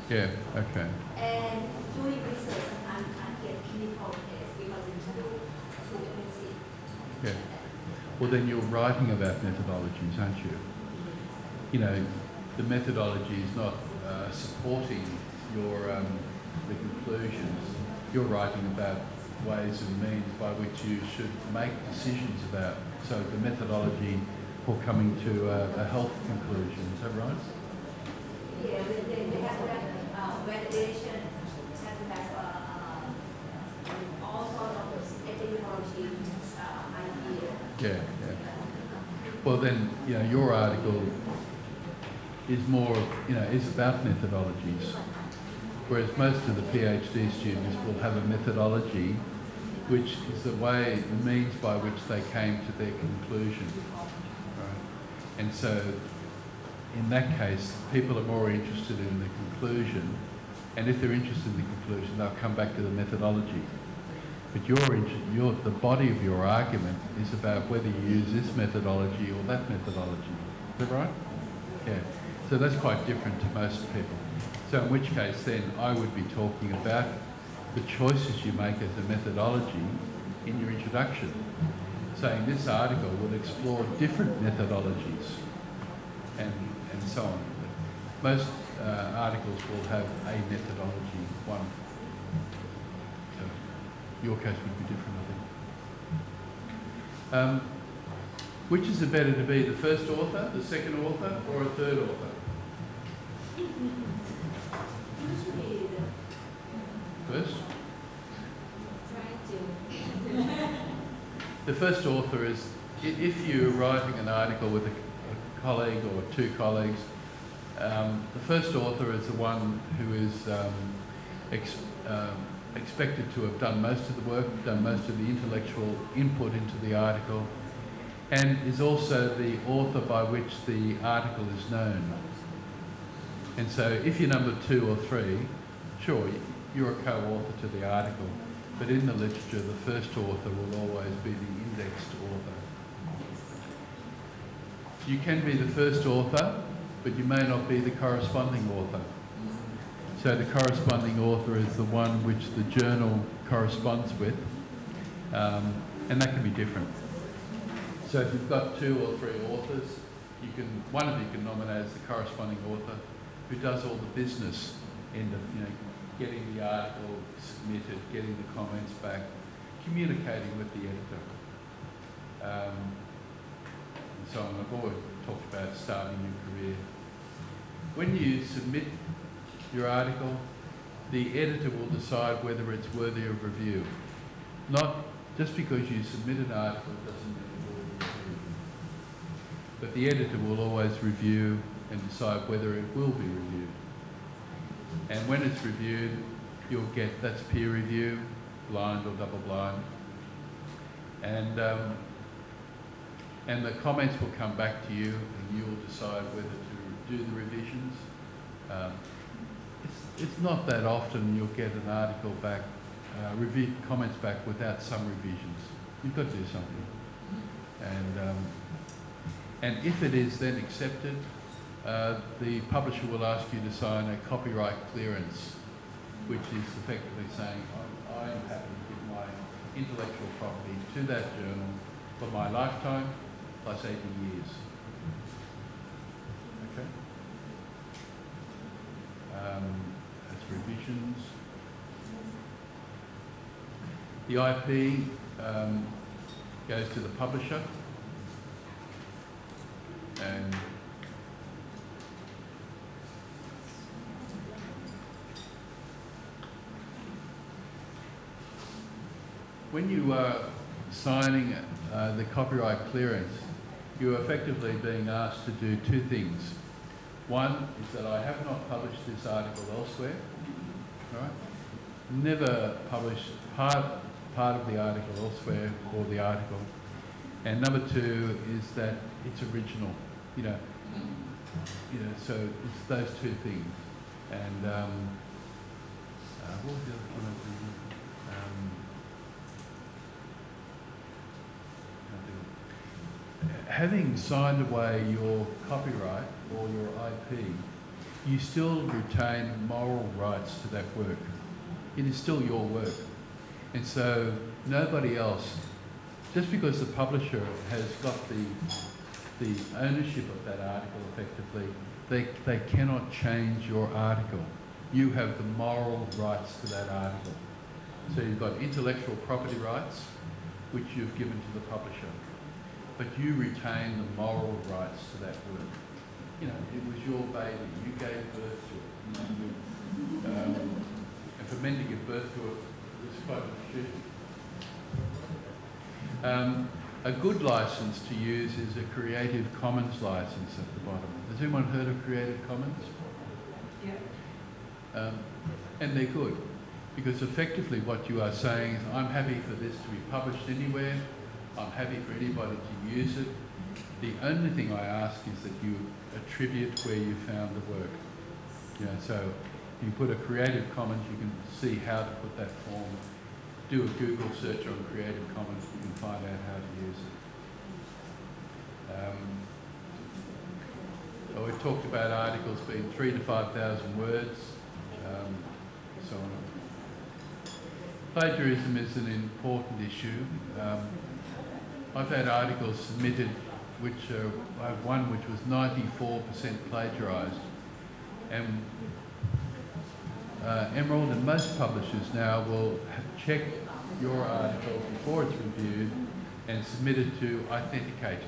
Yeah, okay. And doing research, sometimes you can't get clinical tests because it's too expensive. Yeah. Well, then you're writing about methodologies, aren't you? You know, the methodology is not supporting your the conclusions. You're writing about ways and means by which you should make decisions about. So the methodology for coming to a health conclusion. Is that right? Yeah, they have to have validation, have to have all sorts of epidemiology idea. Yeah, yeah. Well, then, you know, your article is more, you know, is about methodologies, whereas most of the PhD students will have a methodology which is the way, the means by which they came to their conclusion. Right? And so, in that case, people are more interested in the conclusion, and if they're interested in the conclusion, they'll come back to the methodology. But the body of your argument is about whether you use this methodology or that methodology. Is that right? Yeah. So that's quite different to most people. So in which case then I would be talking about the choices you make as a methodology in your introduction. Saying this article will explore different methodologies and so on. Most articles will have a methodology, one. So your case would be different, I think. Which is it better to be, the first author, the second author, or a third author? First? The first author is, if you're writing an article with a colleague or two colleagues, the first author is the one who is expected to have done most of the work, done most of the intellectual input into the article, and is also the author by which the article is known. And so if you're number 2 or 3, sure, you're a co-author to the article, but in the literature, the first author will always be the indexed author. You can be the first author, but you may not be the corresponding author. So the corresponding author is the one which the journal corresponds with, and that can be different. So if you've got 2 or 3 authors, one of you can nominate as the corresponding author who does all the business end of, you know, getting the article submitted, getting the comments back, communicating with the editor. And so on. I've always talked about starting your career. When you submit your article, the editor will decide whether it's worthy of review. Not just because you submit an article doesn't mean it will be reviewed. But the editor will always review and decide whether it will be reviewed. And when it's reviewed, you'll get, that's peer review, blind or double blind. And the comments will come back to you and you will decide whether to do the revisions. It's not that often you'll get an article back, comments back without some revisions. You've got to do something. And if it is then accepted, the publisher will ask you to sign a copyright clearance, which is effectively saying, I am happy to give my intellectual property to that journal for my lifetime plus 80 years. Okay? That's revisions. The IP goes to the publisher, and when you are signing the copyright clearance, you're effectively being asked to do 2 things. One is that I have not published this article elsewhere, right? Never published part of the article elsewhere or the article. And number 2 is that it's original, you know, so it's those 2 things. And what was the other one? Having signed away your copyright or your IP you still retain moral rights to that work. It is still your work. And so nobody else, just because the publisher has got the ownership of that article effectively, they cannot change your article. You have the moral rights to that article. So you've got intellectual property rights, which you've given to the publisher, but you retain the moral rights to that work. You know, it was your baby, you gave birth to it. You know, and for men to give birth to it was quite a decision. A good license to use is a Creative Commons license at the bottom. Has anyone heard of Creative Commons? Yeah. And they're good, because effectively what you are saying is, I'm happy for this to be published anywhere, I'm happy for anybody to use it. The only thing I ask is that you attribute where you found the work. You know, so you put a Creative Commons, you can see how to put that form. Do a Google search on Creative Commons, you can find out how to use it. So we talked about articles being 3,000 to 5,000 words, so on. Plagiarism is an important issue. I've had articles submitted which I have one which was 94% plagiarised, and Emerald and most publishers now will check your article before it's reviewed and submit it to authenticate.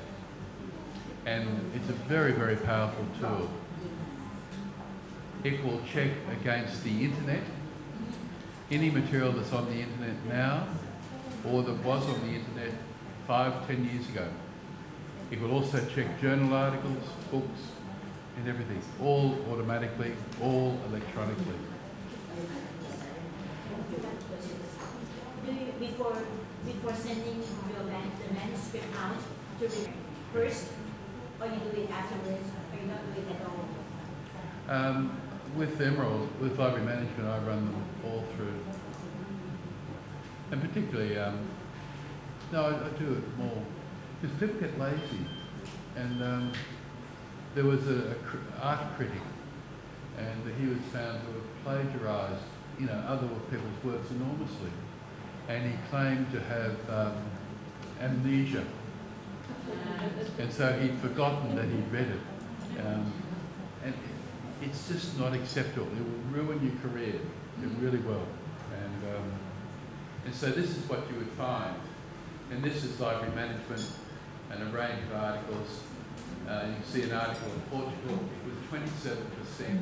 And it's a very, very powerful tool. It will check against the internet, any material that's on the internet now or that was on the internet 5, 10 years ago. It will also check journal articles, books and everything, all automatically, all electronically. Before sending the manuscript out to read first, or you do it afterwards, or you don't do it at all? With Emerald, with library management, I run them all through. And particularly, no, I do it more, because people get lazy. And there was an art critic, and he was found to have plagiarised, you know, other people's works enormously. And he claimed to have amnesia. And so he'd forgotten that he'd read it. And it's just not acceptable. It will ruin your career. It really will. And so this is what you would find. And this is library management and a range of articles. You can see an article in Portugal. It was 27%.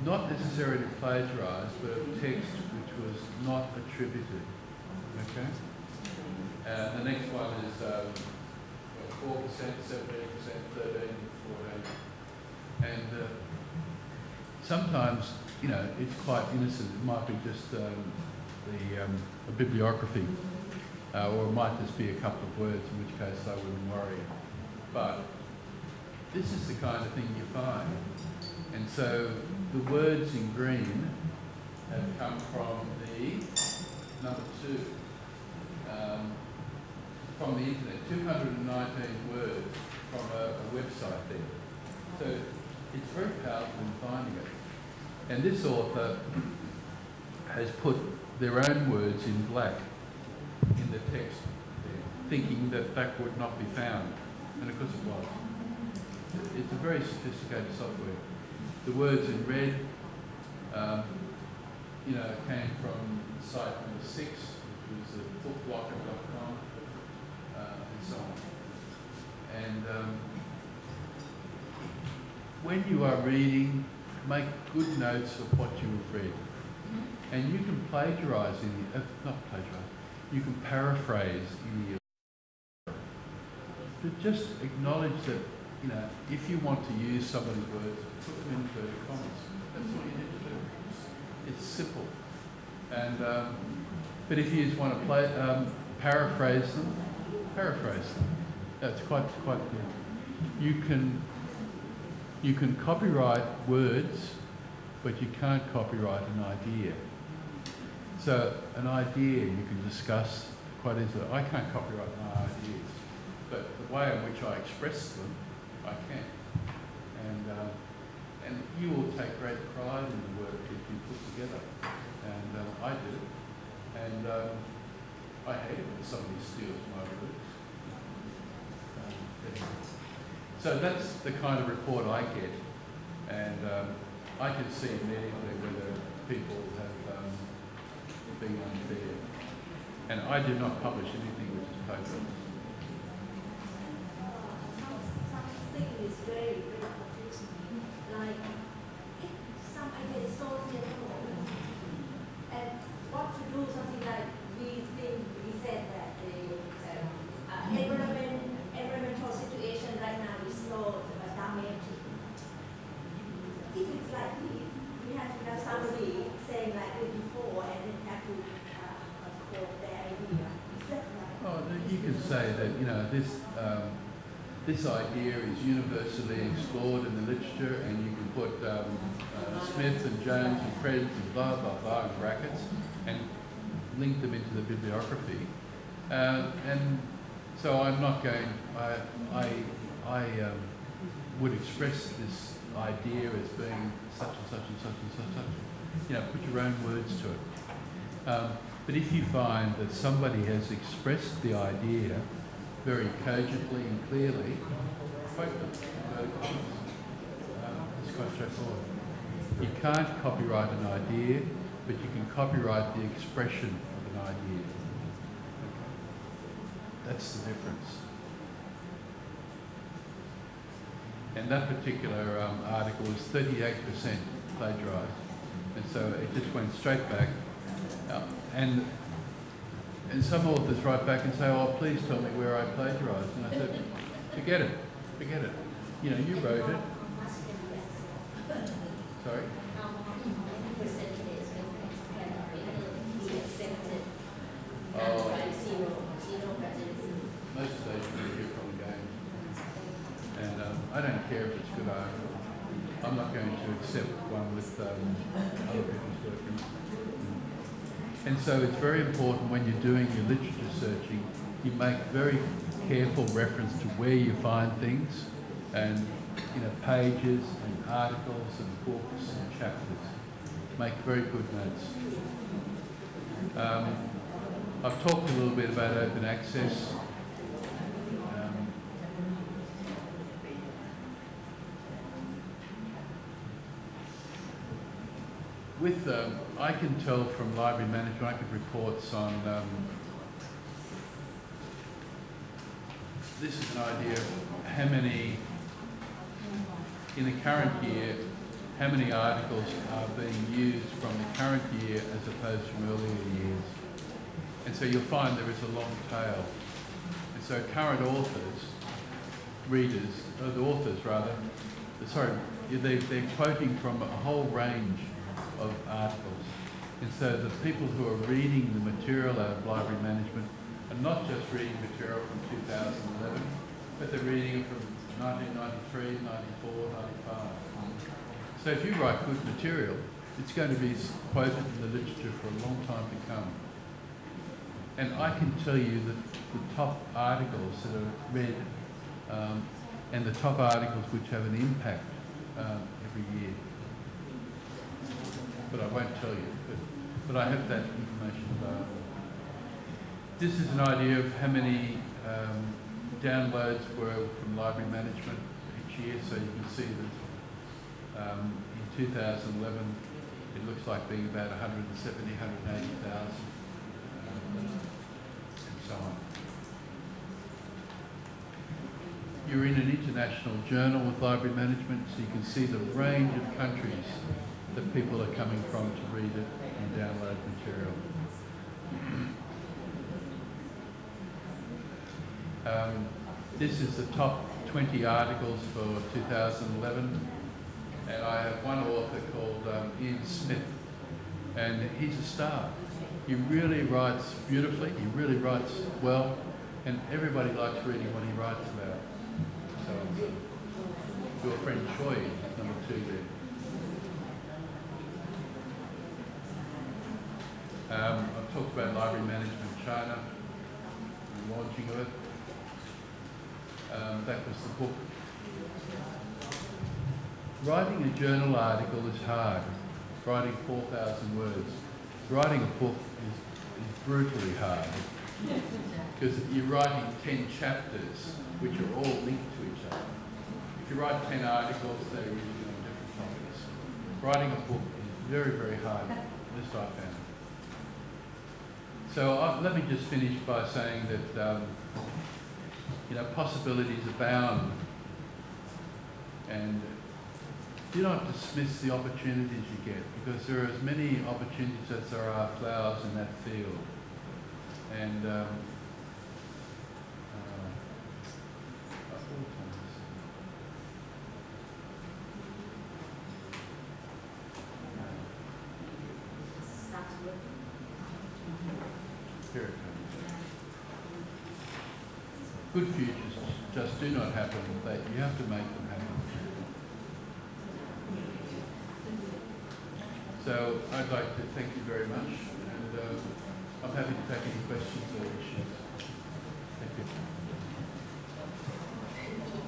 Not necessarily plagiarised, but a text which was not attributed. Okay? The next one is 4%, 17%, 13%, 14%. And sometimes, you know, it's quite innocent. It might be just a bibliography, or it might just be a couple of words, in which case I wouldn't worry. But this is the kind of thing you find. And so the words in green have come from the number 2, from the internet, 219 words from a website there. So it's very powerful in finding it. And this author has put their own words in black in the text there, thinking that that would not be found. And of course it was. It's a very sophisticated software. The words in red, you know, came from site number 6, which was bookblocker.com, and so on. And when you are reading, make good notes of what you have read. And you can plagiarise not plagiarise, you can paraphrase in the but just acknowledge that, you know, if you want to use somebody's words, put them in inverted commas. That's all you need to do. It's simple. And but if you just want to paraphrase them, paraphrase them. That's quite good. You can copyright words, but you can't copyright an idea. So an idea you can discuss quite easily. I can't copyright my ideas, but the way in which I express them, I can. And you will take great pride in the work that you put together. And I did. And I hate it when somebody steals my work. So that's the kind of report I get. And I can see immediately whether people have been unfair. And I do not publish anything which is paperless. Something is very, very confusing. Like, some idea is so general. And what to do, something like we said that the environmental situation right now is so damaging. If it's like we have to have somebody saying like it before and then have to quote their idea. Is that right? Oh, you can say that, you know, this idea is universally explored in the literature, and you can put Smith and Jones and Perils and blah, blah, blah in brackets and link them into the bibliography. And so I'm not going, I would express this idea as being such and such and such and such and such. You know, put your own words to it. But if you find that somebody has expressed the idea very cogently and clearly, quote them. It's quite straightforward. You can't copyright an idea, but you can copyright the expression of an idea. That's the difference. And that particular article was 38% plagiarised. And so it just went straight back. And some authors write back and say, oh, please tell me where I plagiarised. And I said, forget it. You know, you wrote it. Sorry? Oh, most of those you hear from again. And I don't care if it's good article. I'm not going to accept one with other people's work. And so it's very important when you're doing your literature searching, you make very careful reference to where you find things, and you know, pages and articles and books and chapters. Make very good notes. I've talked a little bit about open access. I can tell from library management, I get reports on, this is an idea of how many, in the current year, how many articles are being used from the current year as opposed from earlier years. And so you'll find there is a long tail. And so current authors, readers, the authors rather, sorry, they're quoting from a whole range of articles. And so the people who are reading the material out of library management are not just reading material from 2011, but they're reading it from 1993, 94, 95. So if you write good material, it's going to be quoted in the literature for a long time to come. And I can tell you that the top articles that are read and the top articles which have an impact every year. But I won't tell you. But I have that information available. This is an idea of how many downloads were from library management each year. So you can see that in 2011, it looks like being about 170, 180,000, and so on. You're in an international journal with library management, so you can see the range of countries that people are coming from to read it and download material. This is the top 20 articles for 2011, and I have one author called Ian Smith, and he's a star. He really writes beautifully, he really writes well, and everybody likes reading what he writes about. So, your friend Choi is number 2 there. I've talked about library management in China, the launching of it. That was the book. writing a journal article is hard. Writing 4,000 words. Writing a book is brutally hard because you're writing 10 chapters which are all linked to each other. If you write 10 articles, they're usually on different topics. Writing a book is very, very hard, at least I found. So let me just finish by saying that possibilities abound, and do not dismiss the opportunities you get, because there are as many opportunities as there are flowers in that field. And here it comes. Good futures just do not happen, you have to make them happen. So I'd like to thank you very much, and I'm happy to take any questions or issues. Thank you.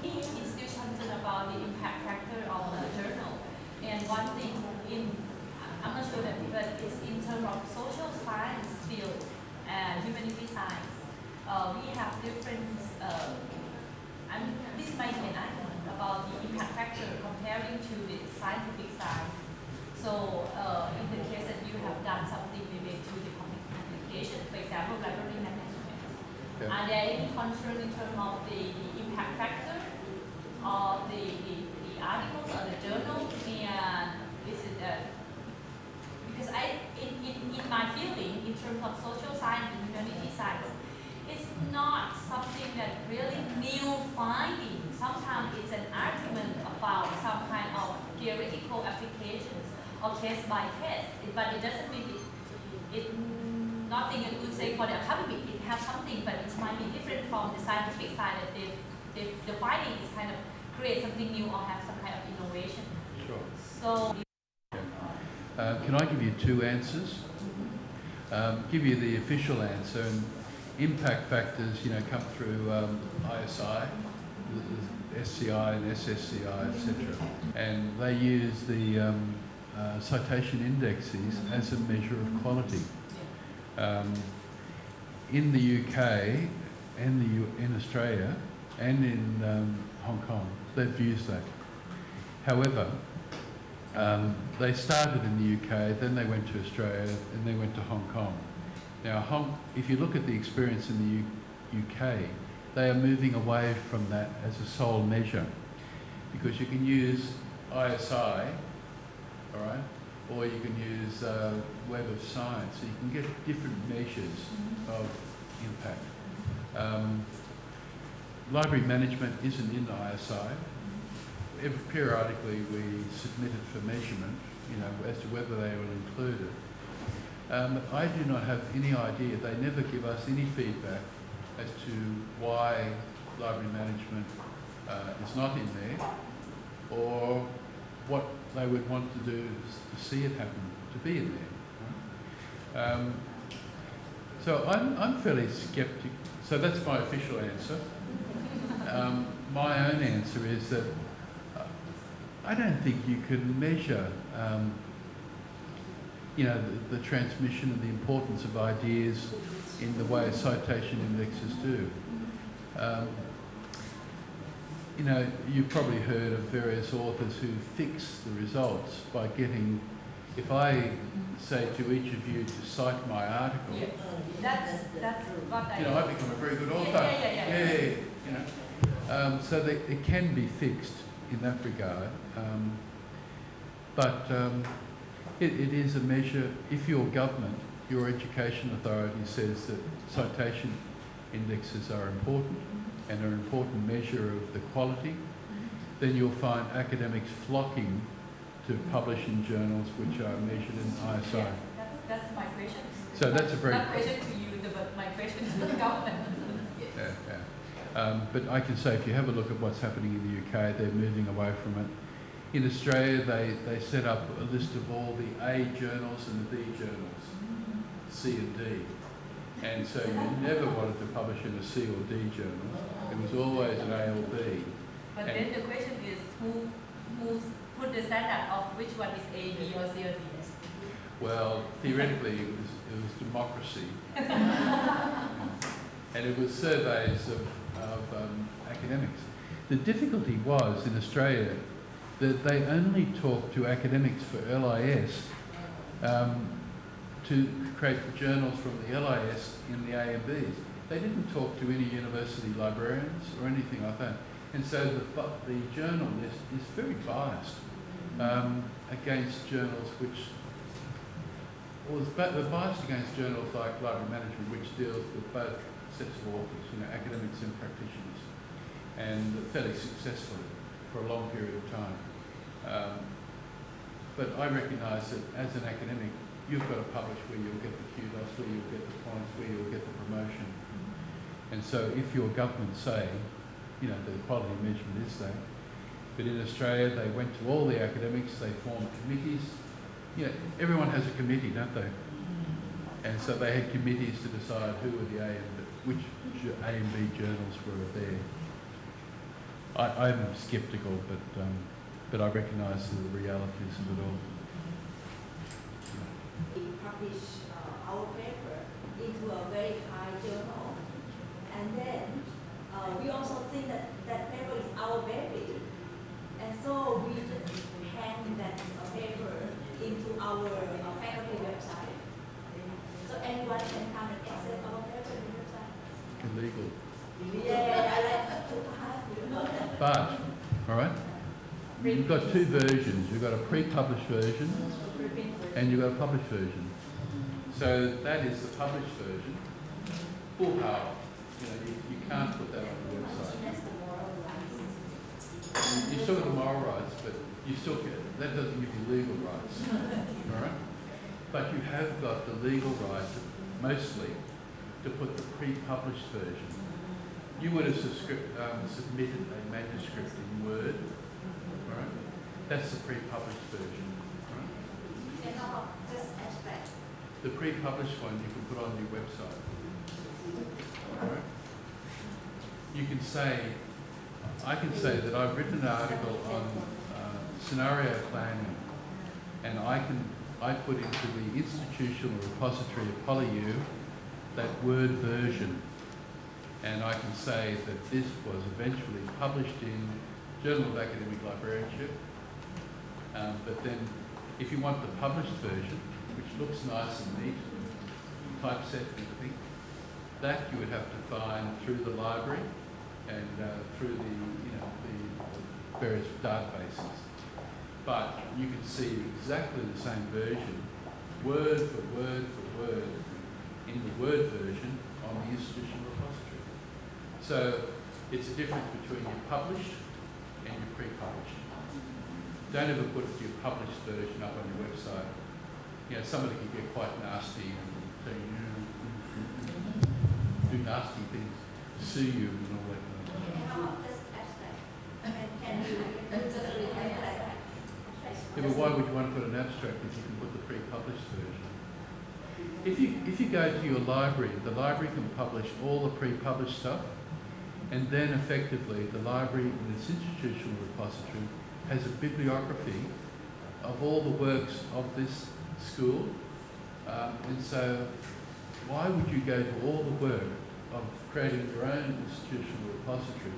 He is still concerned about the impact factor of the journal, and one thing I'm not sure that, but it's in terms of social science field and humanity science, we have different. This might be an argument about the impact factor comparing to the scientific side. So in the case that you have done something related to the communication, for example, library management, are there any concern in terms of the impact factor of the articles or the journal? And is it because in my feeling, in terms of social science and humanity science, it's not something that really new finding. Sometimes it's an argument about some kind of theoretical applications or case by case, but it doesn't mean it nothing I would say for the academic. It has something, but it might be different from the scientific side, that the finding is kind of create something new or have some kind of innovation. Sure. So. Can I give you two answers? Give you the official answer, and impact factors, come through ISI, the SCI and SSCI, etc. And they use the citation indexes as a measure of quality. In the UK and in Australia and in Hong Kong, they've used that. However, they started in the UK, then they went to Australia, and they went to Hong Kong. Now, if you look at the experience in the UK, they are moving away from that as a sole measure, because you can use ISI, all right, or you can use Web of Science, so you can get different measures of impact. Library management isn't in ISI. Periodically we submit it for measurement, as to whether they will include it. I do not have any idea. They never give us any feedback as to why library management is not in there, or what they would want to do to see it happen, to be in there. So I'm fairly sceptic. So that's my official answer. My own answer is that I don't think you can measure, the transmission and the importance of ideas in the way citation indexes do. You've probably heard of various authors who fix the results by getting, if I say to each of you to cite my article, that's what I become a very good author. So that it can be fixed in that regard, but it is a measure. If your government, your education authority says that citation indexes are important and are an important measure of the quality, then you'll find academics flocking to publish in journals which are measured in ISI. Yeah, that's my question. So that's a very... Not question to you, but my question to the government. But I can say, if you have a look at what's happening in the UK, they're moving away from it. In Australia, they set up a list of all the A journals and the B journals, C and D. And so you never wanted to publish in a C or D journal. It was always an A or B. But then the question is, who's put the standard of which one is A, B, or C, or D? Well, theoretically, it was democracy, and it was surveys of academics. The difficulty was in Australia that they only talked to academics for LIS to create the journals from the LIS in the A and Bs. They didn't talk to any university librarians or anything like that. And so the journal is very biased against journals which, well, they're biased against journals like library management, which deals with both sets of authors, academics and practitioners, and fairly successfully for a long period of time. But I recognise that as an academic, you've got to publish where you'll get the kudos, where you'll get the points, where you'll get the promotion. And so if your government say, the quality measurement is that, but in Australia they went to all the academics, they formed committees. Everyone has a committee, don't they? And so they had committees to decide who were the which A and B journals were there. I'm sceptical, but I recognise the realities of it all. We publish our paper into a very high journal, and then we also think that that paper is our baby, and so we just hand that paper into our faculty website, so anyone can come and access our paper on the website. Illegal. Yeah, I like to have. But, all right, you've got two versions. You've got a pre-published version and you've got a published version. So that is the published version. Full power. You can't put that on the website. You still have the moral rights, but you still get, that doesn't give you legal rights. All right? But you have got the legal right, mostly, to put the pre-published version. You would have submitted a manuscript in Word, right? That's the pre-published version, right? The pre-published one you can put on your website, right? You can say, I can say that I've written an article on scenario planning, and I put into the institutional repository of PolyU that Word version. And I can say that this was eventually published in Journal of Academic Librarianship. But then if you want the published version, which looks nice and neat, typeset and everything, that you would have to find through the library and through the various databases. But you can see exactly the same version, word for word for word, in the Word version on the institutional repository. So it's a difference between your published and your pre-published. Don't ever put your published version up on your website. Somebody can get quite nasty and say, do nasty things, sue you and all that kind of stuff. Yeah, but why would you want to put an abstract if you can put the pre-published version? If you go to your library, the library can publish all the pre-published stuff, and then effectively the library in its institutional repository has a bibliography of all the works of this school. And so why would you go to all the work of creating your own institutional repository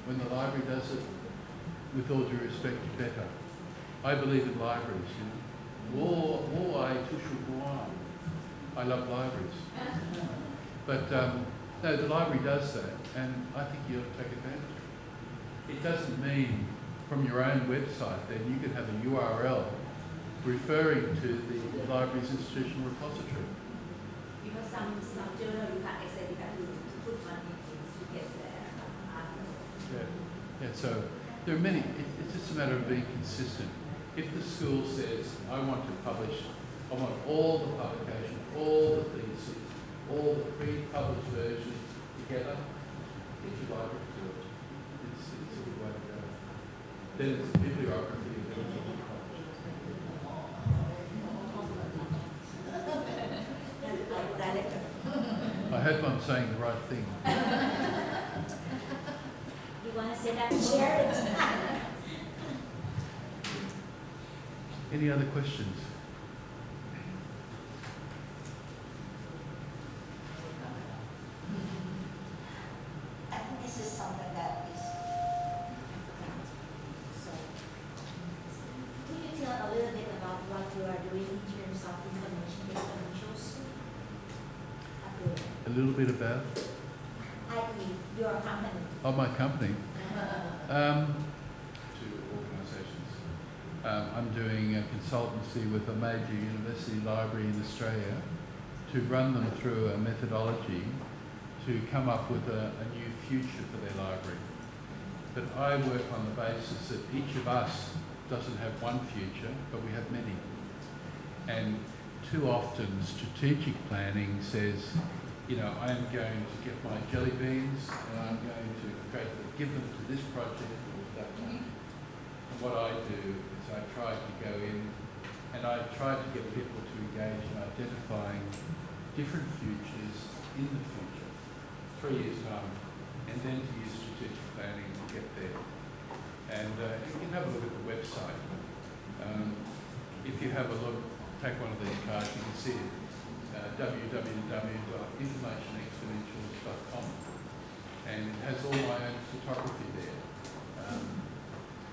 when the library does it, with all due respect, better? I believe in libraries. I love libraries. But no, the library does that, and I think you ought to take advantage of it. It doesn't mean from your own website then you could have a URL referring to the library's institutional repository. Because some journal you can't access, you have to put money to get there. Yeah, so there are many, it's just a matter of being consistent. If the school says, I want all the publications, all the theses, all the pre-published versions together, get your library to do it. It's a good way to go. Then it's a bibliography of everything published. I hope I'm saying the right thing. You want to say that? Share it. Any other questions? I think this is something that is difficult. So, can you tell a little bit about what you are doing in terms of information exponentials? A little bit about? I.e., your company. Oh, my company. Two organisations. I'm doing a consultancy with a major university library in Australia to run them through a methodology to come up with a new future for their library. But I work on the basis that each of us doesn't have one future, but we have many. And too often strategic planning says, you know, I'm going to get my jelly beans and I'm going to give them to this project or that one. And what I do is I try to go in and I try to get people to engage in identifying different futures in the future, 3 years' time, and then to use strategic planning to get there. And you can have a look at the website. If you have a look, take one of these cards, you can see it. www.informationexponentials.com, and it has all my own photography there.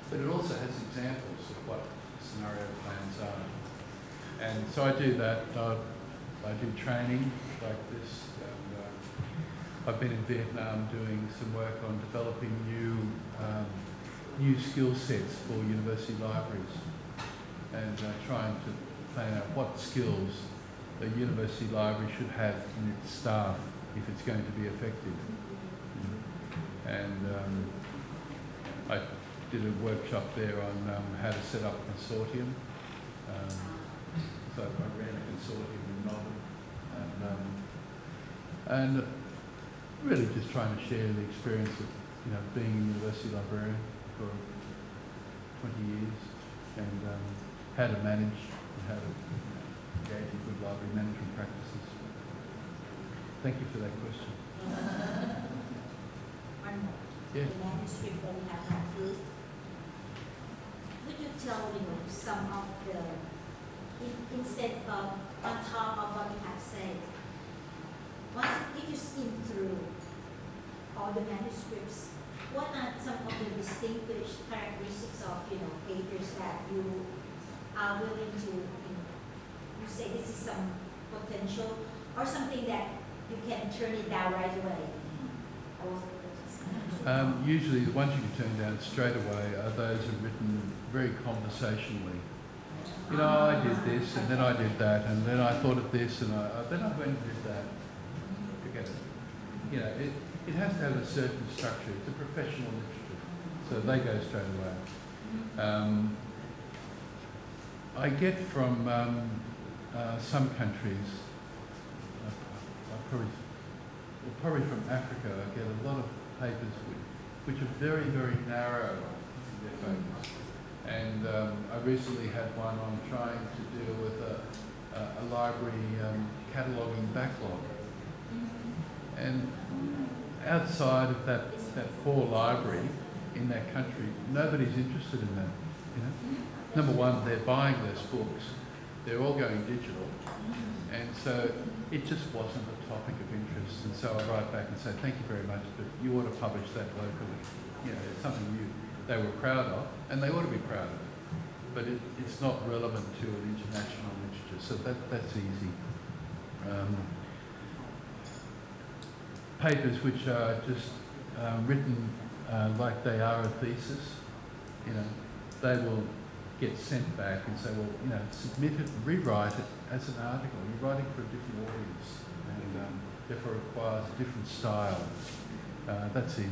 But it also has examples of what scenario plans are. And so I do that. I do training like this. And, I've been in Vietnam doing some work on developing new skill sets for university libraries, and trying to plan out what skills a university library should have in its staff if it's going to be effective. And I did a workshop there on how to set up a consortium. So I ran a consortium in Melbourne, and really just trying to share the experience of being a university librarian for 20 years, and how to manage and how to engage in good library management practices. Thank you for that question. One more. Yeah. The manuscript that we have complete. Could you tell some of the instead of on top of what you have said? If you skim through all the manuscripts, what are some of the distinguished characteristics of papers that you are willing to you say this is some potential or something that you can turn it down right away? Usually the ones you can turn down straight away are those that are written very conversationally. I did this and then I did that and then I thought of this and then I went and did that. Forget it. It has to have a certain structure. It's a professional literature, so they go straight away. I get from some countries, probably from Africa, I get a lot of papers which are very, very narrow in their focus. And I recently had one on trying to deal with a library cataloguing backlog. And outside of that core library in that country, nobody's interested in that. Number one, they're buying less books. They're all going digital. And so it just wasn't a topic of interest. And so I write back and say, thank you very much, but you ought to publish that locally. It's something they were proud of, and they ought to be proud of it. But it's not relevant to an international literature, so that's easy. Papers which are just written like they are a thesis, they will get sent back and say, well, submit it, rewrite it as an article. You're writing for a different audience, and therefore requires a different style. That's easy.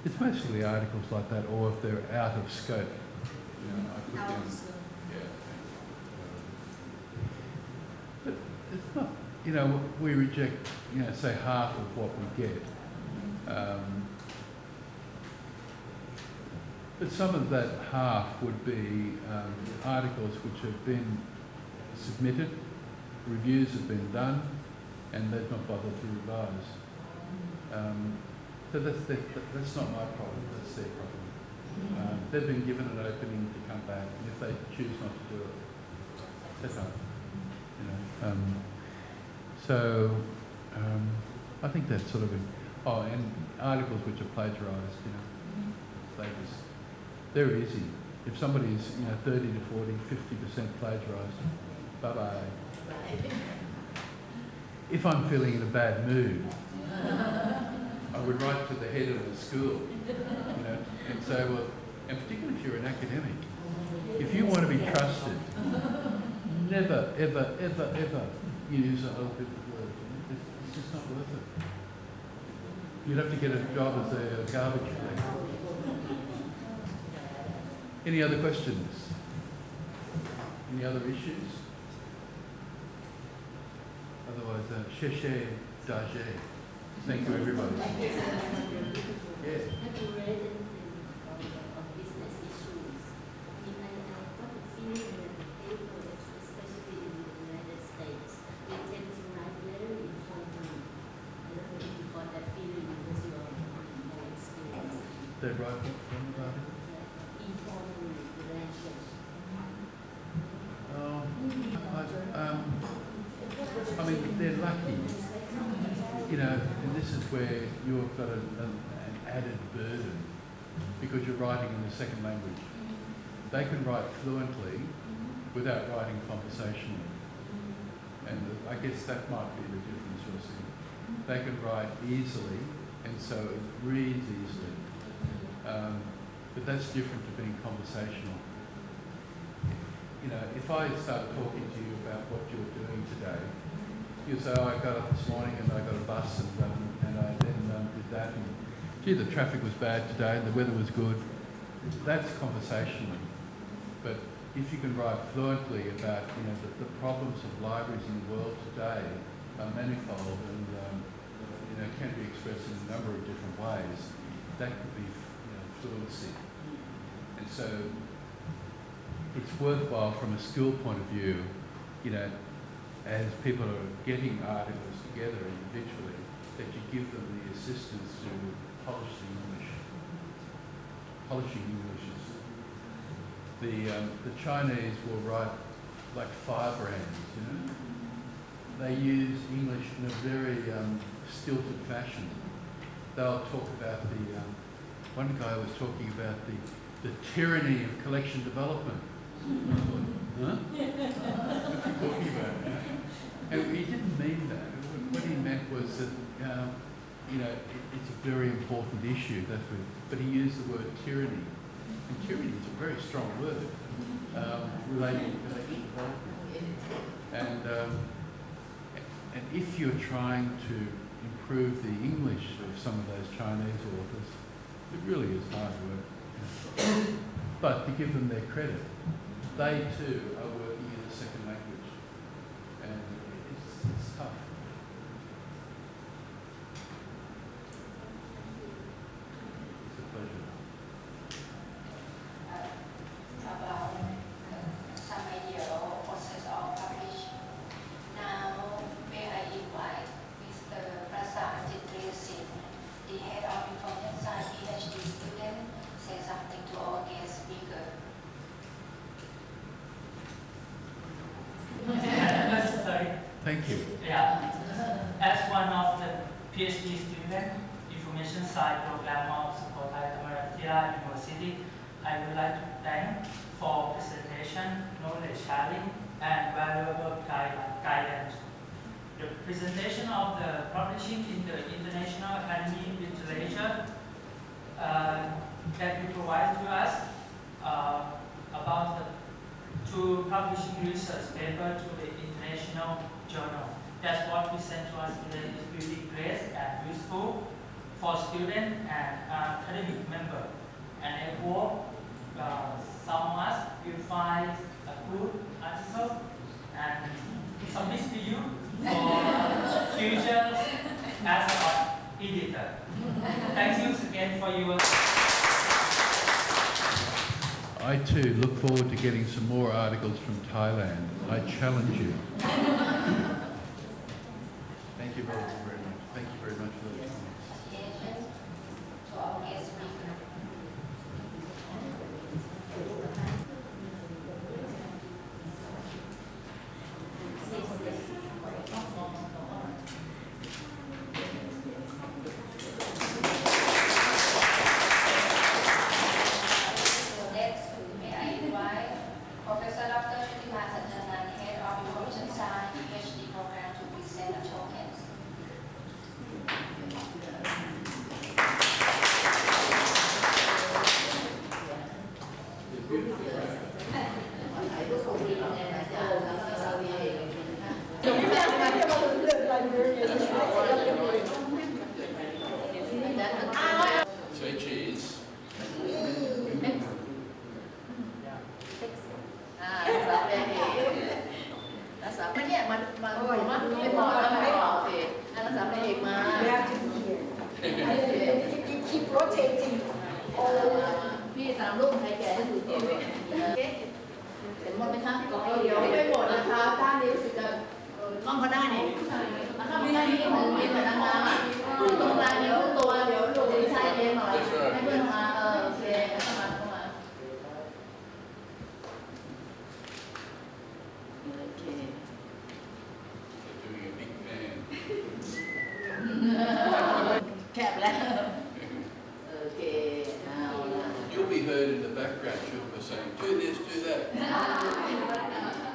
It's mostly articles like that, or if they're out of scope. I put them. But it's not. We reject, say half of what we get. But some of that half would be articles which have been submitted, reviews have been done, and they've not bothered to revise. So that's not my problem, that's their problem. They've been given an opening to come back, and if they choose not to do it, etc. You know, so I think that's sort of a, oh, and articles which are plagiarised, you know, they're easy. If somebody's 30 to 40, 50% plagiarised, bye-bye. If I'm feeling in a bad mood, I would write to the head of the school, and say, well, and particularly if you're an academic, if you want to be trusted, never, ever, ever, ever use a whole bit of words. It's just not worth it. You'd have to get a job as a garbage collector. Any other questions? Any other issues? Otherwise, cherchez d'argent. Thank you, everybody. Yeah. Have you read anything on business issues? I mean, I got a feeling that the paper, especially in the United States, they tend to write very informally. I don't know if you got that feeling because you are more experienced. They write what about it? Informally, the language. I mean, they're lucky. And this is where you've got an added burden because you're writing in the second language. They can write fluently without writing conversationally. And I guess that might be the difference you're seeing. They can write easily, and so it reads easily. But that's different to being conversational. If I start talking to you about what you're doing today, you say, oh, I got up this morning and I got a bus and I then did that. And, gee, the traffic was bad today and the weather was good. That's conversational. But if you can write fluently about, the problems of libraries in the world today are manifold and, can be expressed in a number of different ways, that could be, fluency. And so it's worthwhile from a school point of view, as people are getting articles together individually, that you give them the assistance to polish the English. Polishing English is the Chinese will write like firebrands, They use English in a very stilted fashion. They'll talk about one guy was talking about the tyranny of collection development. Huh? What's he talking about? And he didn't mean that. What he meant was that, it's a very important issue. But he used the word tyranny. And tyranny is a very strong word relating to collection development. And if you're trying to improve the English of some of those Chinese authors, it really is hard work. But to give them their credit, they too are working in a second language, and it's tough. It's a pleasure. About some idea or process of publishing. Now, may I invite Mr. Prasad Chitrisin, the head of Information Science PhD student, say something to our guest speaker. Thank you. Yeah. As one of the PhD students, Information Science program of Tayamarathia University, I would like to thank for presentation, knowledge sharing, and valuable guidance. The presentation of the publishing in the International Academy of Literature that you provide to us about the two publishing research paper to the international journal. That's what we sent to us today is really great and useful for students and academic members. And I hope some of us will find a good article and submit to you for future as an editor. Thank you again for your. I too look forward to getting some more articles from Thailand. I challenge you. Thank you very much. Thank you very much for those comments. To our guest speaker. heard in the background, children were saying, do this, do that.